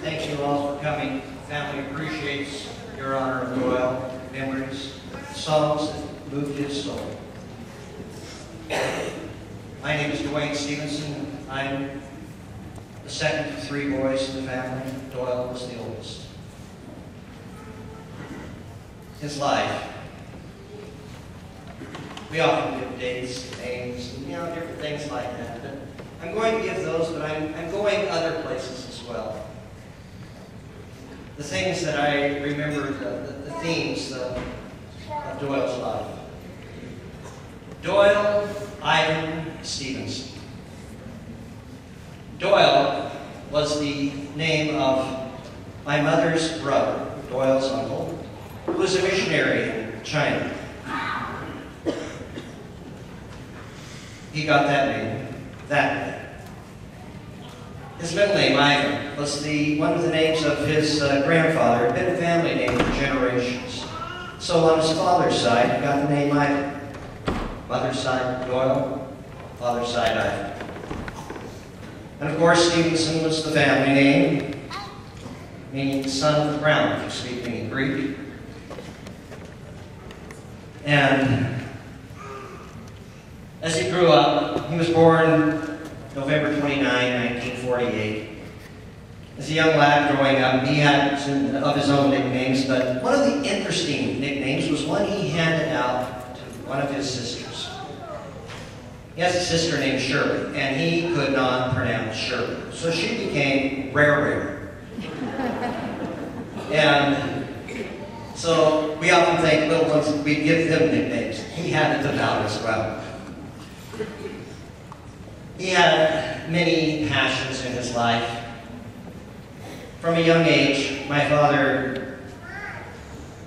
Thank you all for coming. The family appreciates your honor of Doyle, memories, songs that moved his soul. My name is Dwayne Stevenson. I'm the second of three boys in the family. Doyle was the oldest. His life. We often give dates, names, and different things like that. But I'm going to give those, but I'm going other places as well. The things that I remember, the themes of Doyle's life. Doyle Ivan Stevenson. Doyle was the name of my mother's brother, Doyle's uncle, who was a missionary in China. He got that name that day. His middle name, Ivan, was one of the names of his grandfather. It had been a family name for generations. So on his father's side, he got the name Ivan. Mother's side, Doyle. Father's side, Ivan. And of course, Stevenson was the family name, meaning son of the ground, if you're speaking in Greek. And as he grew up, he was born November 29, 1948. As a young lad growing up, he had some of his own nicknames, but one of the interesting nicknames was one he handed out to one of his sisters. He has a sister named Shirley, and he could not pronounce Shirley, so she became Rare. And so we often think little ones, we give them nicknames. He handed them out as well. He had many passions in his life. From a young age, my father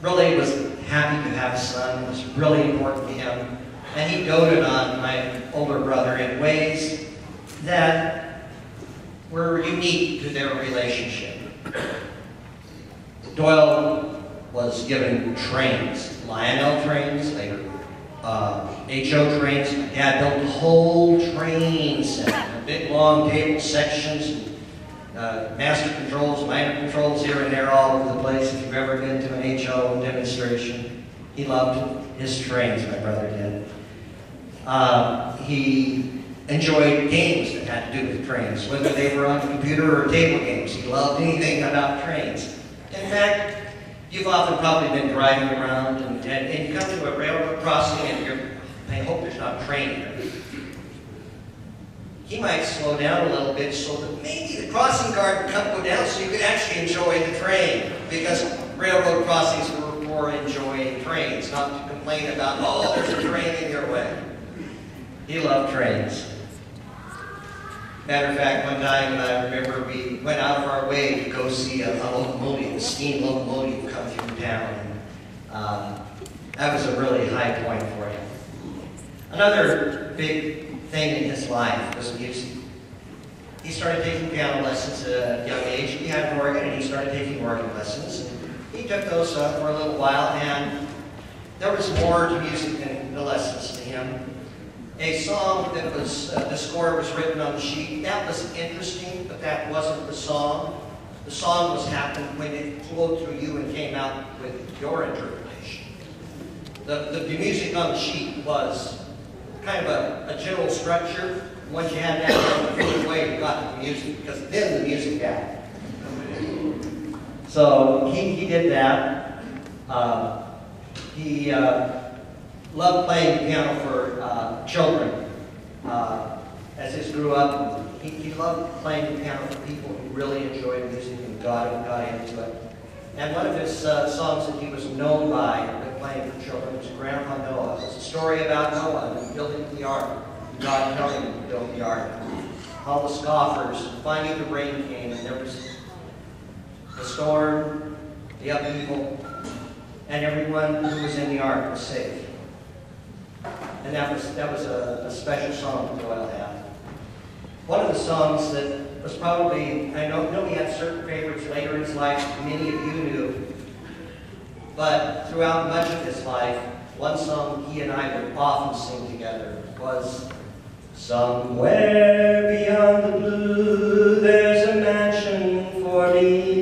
really was happy to have a son. It was really important to him. And he doted on my older brother in ways that were unique to their relationship. Doyle was given trains, Lionel trains, later HO trains. My dad built a whole train set, big long table sections, master controls, minor controls here and there all over the place. If you've ever been to an HO demonstration, he loved his trains, my brother did. He enjoyed games that had to do with trains, whether they were on computer or table games. He loved anything about trains. In fact, you've often probably been driving around and you come to a railroad crossing and I hope there's not a train here. He might slow down a little bit so that maybe the crossing guard would go down so you could actually enjoy the train, because railroad crossings were for enjoying trains, not to complain about, oh, there's a train in your way. He loved trains. Matter of fact, one time I remember we went out of our way to go see a locomotive, a steam locomotive come through town. And, that was a really high point for him. Another big thing in his life was music. He started taking piano lessons at a young age. He had an organ and he started taking organ lessons. And he took those for a little while, and there was more to music than the lessons to him. A song that was, the score was written on the sheet. That was interesting, but that wasn't the song. The song was happening when it flowed through you and came out with your interpretation. The music on the sheet was kind of a general structure. Once you had that fluid way, you got to the music, because then the music happened. So he did that. He loved playing the piano for children. As he grew up, he loved playing the piano for people who really enjoyed music and got into it. And one of his songs that he was known by, playing for children, was Grandpa Noah. It's a story about Noah and building the ark. God telling him to build the ark. All the scoffers. Finally the rain came, and there was the storm, the upheaval, and everyone who was in the ark was safe. And that was a special song that Doyle had. One of the songs that was probably, I know he had certain favorites later in his life, many of you knew, but throughout much of his life, one song he and I would often sing together was, "Somewhere beyond the blue, there's a mansion for me.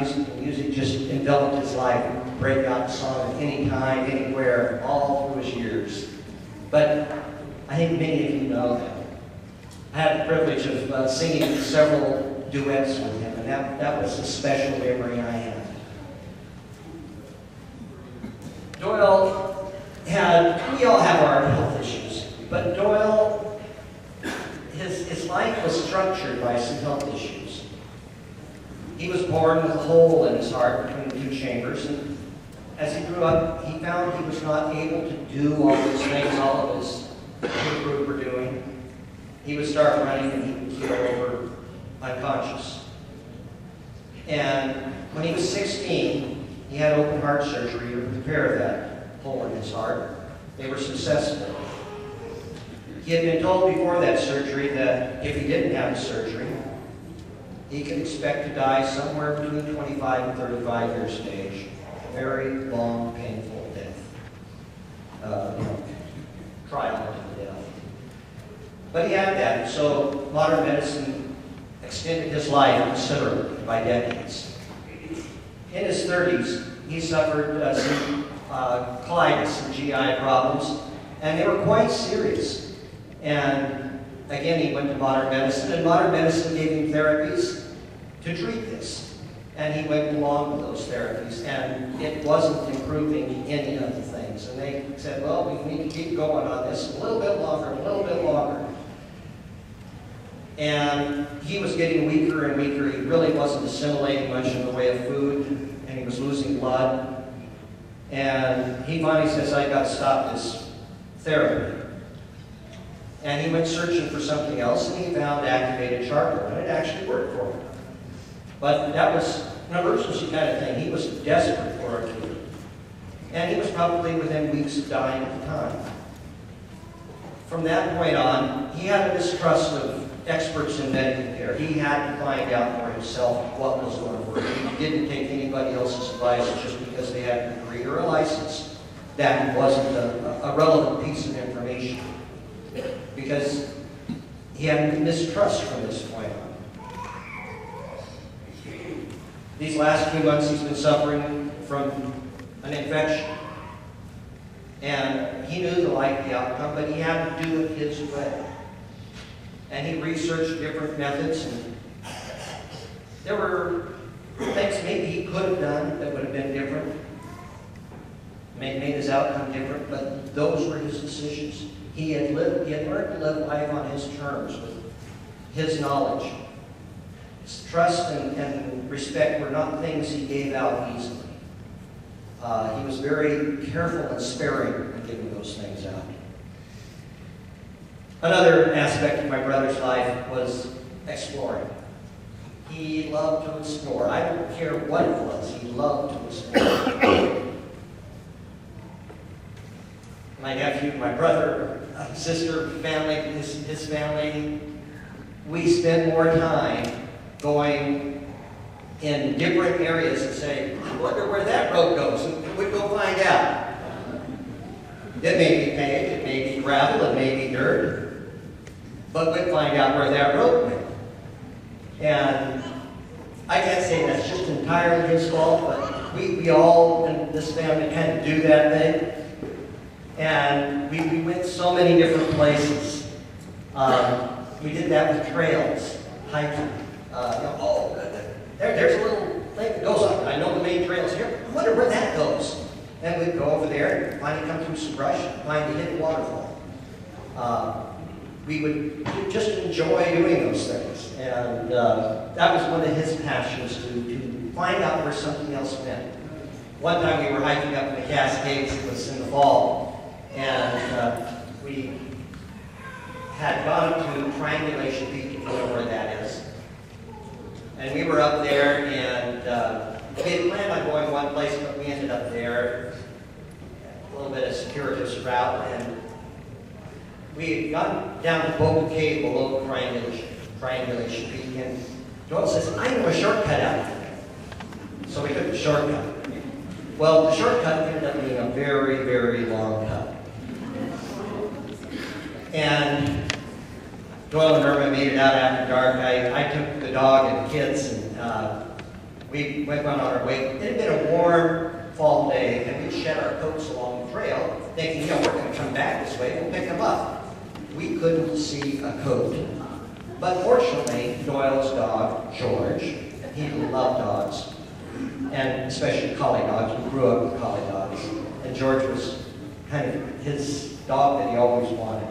music, and music just enveloped his life. He would break out a song at any time, anywhere, all through his years. But I think many of you know that. I had the privilege of singing several duets with him, and that was a special memory I had. Doyle we all have our health issues, but Doyle, his life was structured by some health issues. He was born with a hole in his heart between the two chambers, and as he grew up, he found he was not able to do all those things all of his peer group were doing. He would start running and he would keel over unconscious. And when he was 16, he had open heart surgery to repair that hole in his heart. They were successful. He had been told before that surgery that if he didn't have the surgery, he could expect to die somewhere between 25 and 35 years of age. A very long, painful death. Trial to death. But he had that, so modern medicine extended his life considerably by decades. In his 30s, he suffered some colitis and GI problems, and they were quite serious. And again, he went to modern medicine, and modern medicine gave him therapies to treat this. And he went along with those therapies, and it wasn't improving any of the things. And they said, well, we need to keep going on this a little bit longer, a little bit longer. And he was getting weaker and weaker. He really wasn't assimilating much in the way of food, and he was losing blood. And he finally says, I've got to stop this therapy. And he went searching for something else, and he found activated charcoal, and it actually worked for him. But that was an emergency kind of thing. He was desperate for a cure. And he was probably within weeks of dying at the time. From that point on, he had a mistrust of experts in medical care. He had to find out for himself what was going to work. He didn't take anybody else's advice just because they had a degree or a license. That wasn't a relevant piece of information, because he had mistrust from this point on. These last few months he's been suffering from an infection. And he knew the likely outcome, but he had to do it his way. And he researched different methods, and there were things maybe he could have done that would have been different, made his outcome different, but those were his decisions. He had learned to live life on his terms with his knowledge. His trust and respect were not things he gave out easily. He was very careful and sparing in giving those things out. Another aspect of my brother's life was exploring. He loved to explore. I don't care what it was, he loved to explore. My nephew, my brother, sister, family, his family, we spend more time going in different areas and say, I wonder where that road goes, and we'd go find out. It may be paved, it may be gravel, it may be dirt, but we'd find out where that road went. And I can't say that's just entirely his fault, but we all in this family kind of do that thing. And we went so many different places. We did that with trails, hiking. There's a little thing that goes up. I know the main trail's here. I wonder where that goes. And we'd go over there and finally come through some brush and find a hidden waterfall. We would just enjoy doing those things. And that was one of his passions, to find out where something else went. One time we were hiking up in the Cascades. It was in the fall. And we had gone to Triangulation Peak, if you know where that is. And we were up there, and we had planned on going one place, but we ended up there. A little bit of circuitous route, and we had gone down to Boca Cave below Triangulation Peak, and Doyle says, I know a shortcut out there. So we took the shortcut. Well, the shortcut ended up being a very, very long cut. And Doyle and Irma made it out after dark. I took the dog and the kids, and we went on our way. It had been a warm fall day, and we shed our coats along the trail, thinking, we're going to come back this way, we'll pick them up. We couldn't see a coat. But fortunately, Doyle's dog, George, he loved dogs, and especially collie dogs. We grew up with collie dogs. And George was kind of his dog that he always wanted.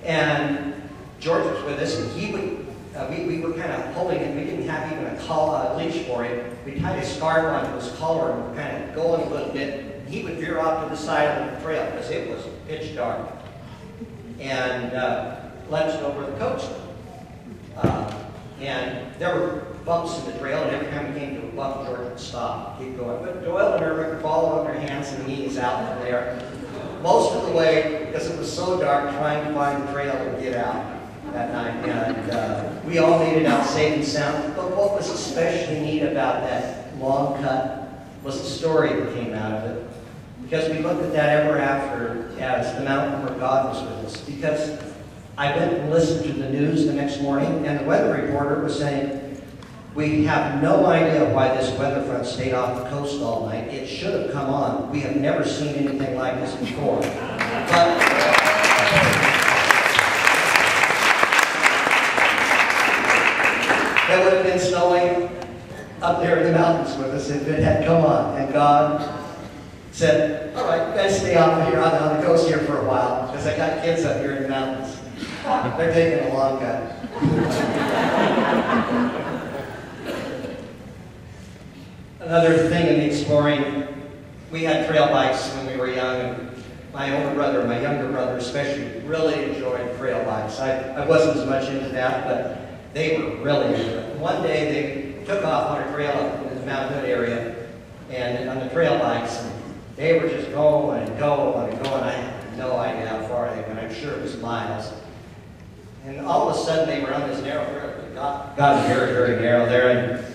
And George was with us, and he would, we were kind of holding him. We didn't have even a leash for him. We tied a scarf onto his collar and were kind of going a little bit. He would veer off to the side of the trail because it was pitch dark. And let us know where the coats were. And there were bumps in the trail, and every time we came to a bump, George would stop, keep going. But Doyle and Irma would follow on their hands and knees out from there, most of the way, because it was so dark, trying to find the trail and get out that night. And we all made it out safe and sound. But what was especially neat about that long cut was the story that came out of it. Because we looked at that ever after as the mountain where God was with us. Because I went and listened to the news the next morning, and the weather reporter was saying, we have no idea why this weather front stayed off the coast all night. It should have come on. We have never seen anything like this before. But it would have been snowing up there in the mountains with us if it had come on. And God said, all right, you guys stay off here on the coast here for a while, because I got kids up here in the mountains. They're taking a long cut. Another thing in the exploring, we had trail bikes when we were young, and my older brother, my younger brother especially, really enjoyed trail bikes. I wasn't as much into that, but they were really into it. One day they took off on a trail up in the Mount Hood area, and on the trail bikes, and they were just going and going and going. I had no idea how far they went. I'm sure it was miles. And all of a sudden they were on this narrow road. It got very, very narrow there, and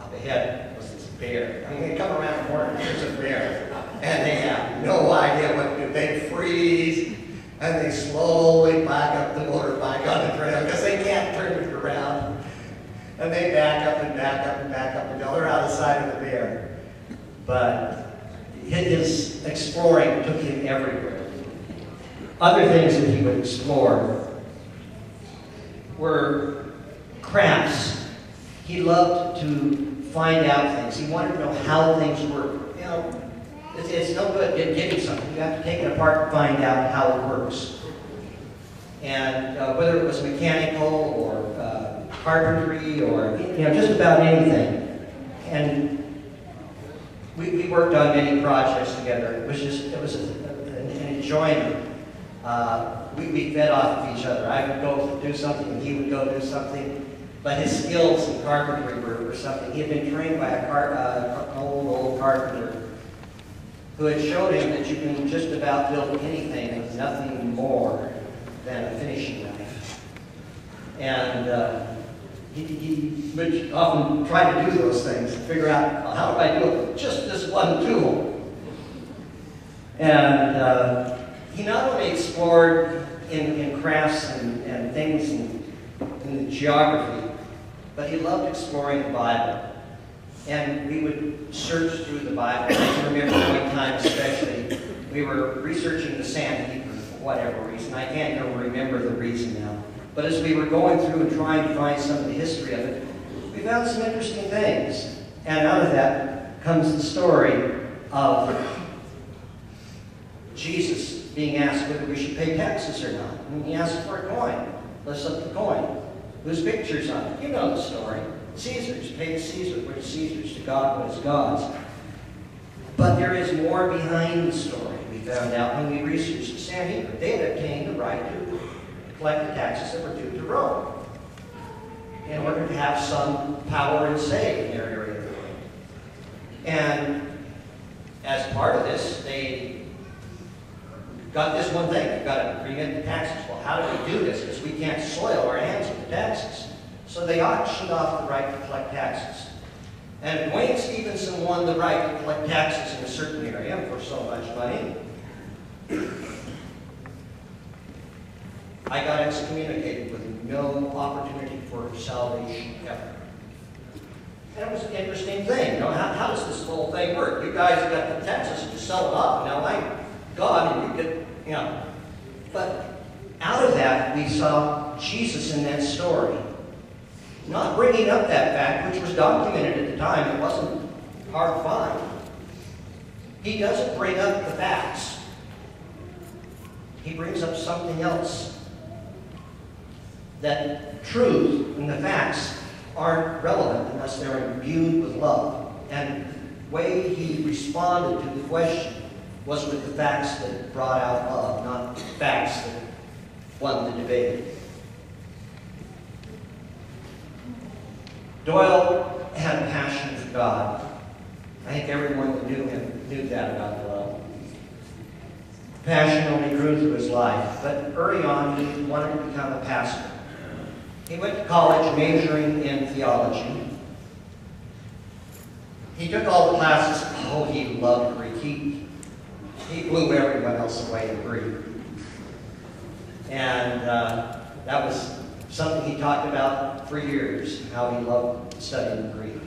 up ahead was this bear. I mean, they come around the corner, here's a bear, and they have no idea what to do. They freeze, and they slowly back up the motorbike on the trail because they can't turn it around. And they back up and back up and back up until they're out of sight of the bear. But his exploring took him everywhere. Other things that he would explore were crafts. He loved to find out things. He wanted to know how things work. It's no good getting something. You have to take it apart and find out how it works. And whether it was mechanical or carpentry or just about anything. And we worked on many projects together. It was an enjoyment. We fed off of each other. I would go do something, and he would go do something. But his skills in carpentry were something. He had been trained by an old carpenter who had showed him that you can just about build anything with nothing more than a finishing knife. And he would often try to do those things and figure out, how do I do it with just this one tool? And he not only explored in crafts and things in the geography, but he loved exploring the Bible. And we would search through the Bible. I can remember one time especially, we were researching the Sanhedrin for whatever reason. I can't even remember the reason now. But as we were going through and trying to find some of the history of it, we found some interesting things. And out of that comes the story of Jesus being asked whether we should pay taxes or not. And he asked for a coin. Let's look at the coin. Whose picture's on it? You know the story. Caesar's. Pay to Caesar what is Caesar's, to God what is God's. But there is more behind the story, we found out when we researched the Sanhedrin. They had obtained the right to collect the taxes that were due to Rome in order to have some power and say in their area of the world. And as part of this, they got this one thing. They've got to remit the taxes. Well, how do we do this? Because we can't soil our hands with the taxes. So they auctioned off the right to collect taxes. And Dwayne Stevenson won the right to collect taxes in a certain area for so much money. I got excommunicated with no opportunity for salvation ever. And it was an interesting thing. You know, how does this whole thing work? You guys got the Texas to sell it off. Now, my God, and you get, you know. But out of that, we saw Jesus in that story. Not bringing up that fact, which was documented at the time. It wasn't hard to find. He doesn't bring up the facts. He brings up something else. That truth and the facts aren't relevant unless they're imbued with love. And the way he responded to the question was with the facts that brought out love, not the facts that won the debate. Doyle had a passion for God. I think everyone that knew him knew that about Doyle. Passion only grew through his life, but early on he wanted to become a pastor. He went to college majoring in theology. He took all the classes. Oh, he loved Greek. He blew everyone else away in Greek. And that was something he talked about for years, how he loved studying Greek.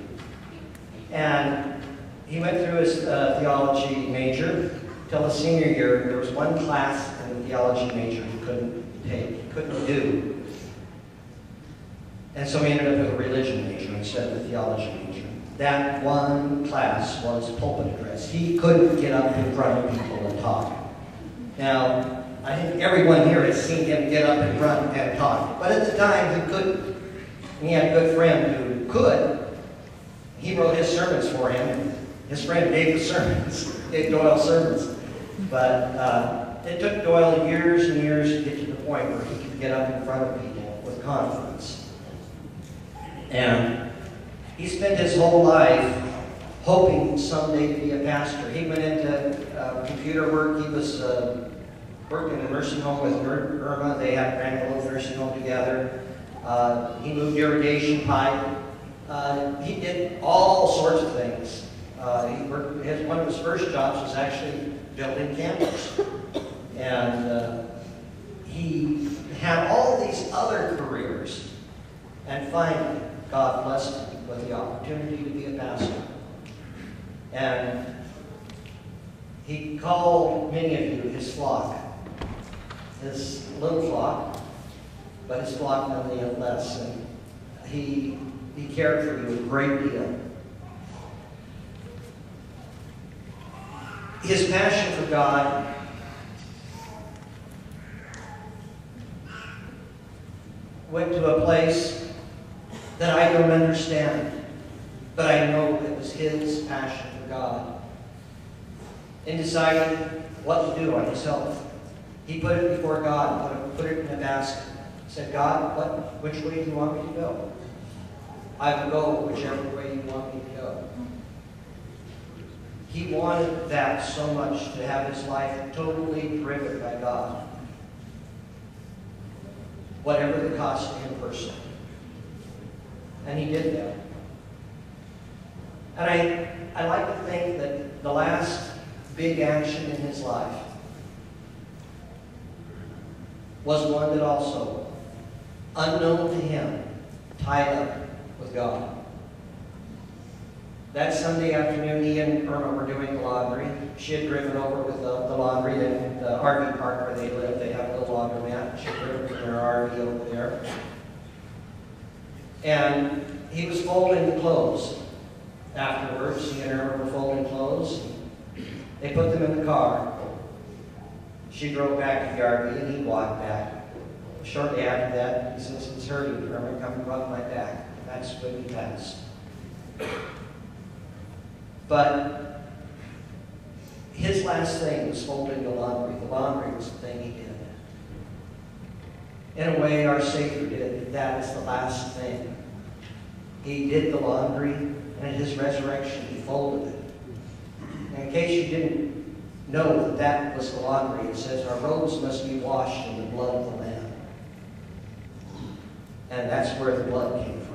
And he went through his theology major till his senior year. There was one class in the theology major he couldn't take, he couldn't do. And so he ended up with a religion major instead of a theology major. That one class was pulpit address. He couldn't get up in front of people and talk. Now, I think everyone here has seen him get up in front and talk. But at the time, he couldn't. He had a good friend who could. He wrote his sermons for him. His friend gave the sermons, gave Doyle sermons. But it took Doyle years and years to get to the point where he could get up in front of people with confidence. And he spent his whole life hoping someday to be a pastor. He went into computer work. He was working in a nursing home with Irma. They had ran a little nursing home together. He moved irrigation pipe. He did all sorts of things. One of his first jobs was actually building campers. And he had all these other careers. And finally, God blessed him with the opportunity to be a pastor. And he called many of you his flock. His little flock, but his flock nonetheless. And he cared for you a great deal. His passion for God went to a place that I don't understand, but I know it was his passion for God. In deciding what to do on his health, he put it before God, put it in a basket. He said, God, which way do you want me to go? I will go whichever way you want me to go. He wanted that so much, to have his life totally driven by God. Whatever the cost to him personally. And he did that. And I like to think that the last big action in his life was one that also, unknown to him, tied up with God. That Sunday afternoon, he and Irma were doing the laundry. She had driven over with the laundry in the RV park where they live. They have a little laundromat. She had driven with her RV over there. And he was folding the clothes. Afterwards, he and Irma were folding clothes. They put them in the car. She drove back to the RV and he walked back. Shortly after that, he says, "It's hurting, Irma, come and rub my back." And that's when he passed. But his last thing was folding the laundry. The laundry was the thing he did. In a way, our Savior did. That is the last thing. He did the laundry, and at his resurrection, he folded it. And in case you didn't know that that was the laundry, it says, our robes must be washed in the blood of the Lamb. And that's where the blood came from.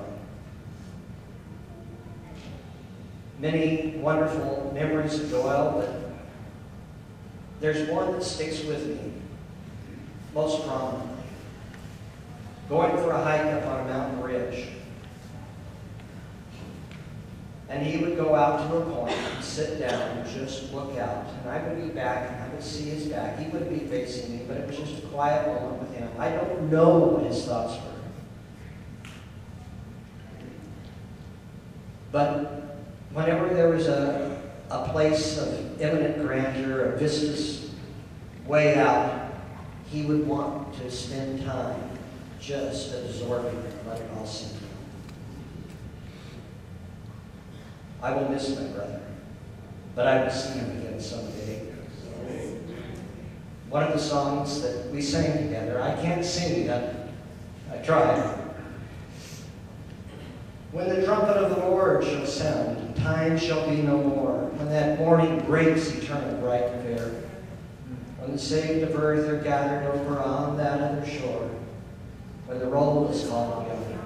Many wonderful memories of Doyle, but there's one that sticks with me most prominently. Going for a hike up on a mountain ridge. And he would go out to a point and sit down and just look out. And I would be back, and I would see his back. He wouldn't be facing me, but it was just a quiet moment with him. I don't know what his thoughts were. But whenever there was a place of imminent grandeur, a vista's way out, he would want to spend time just absorbing it, let it all sink in. I will miss my brother, but I will see him again someday. One of the songs that we sang together, I can't sing that. I tried. When the trumpet of the Lord shall sound, and time shall be no more, when that morning breaks eternal bright and fair, when the saved of earth are gathered over on that other shore, when the roll is called together,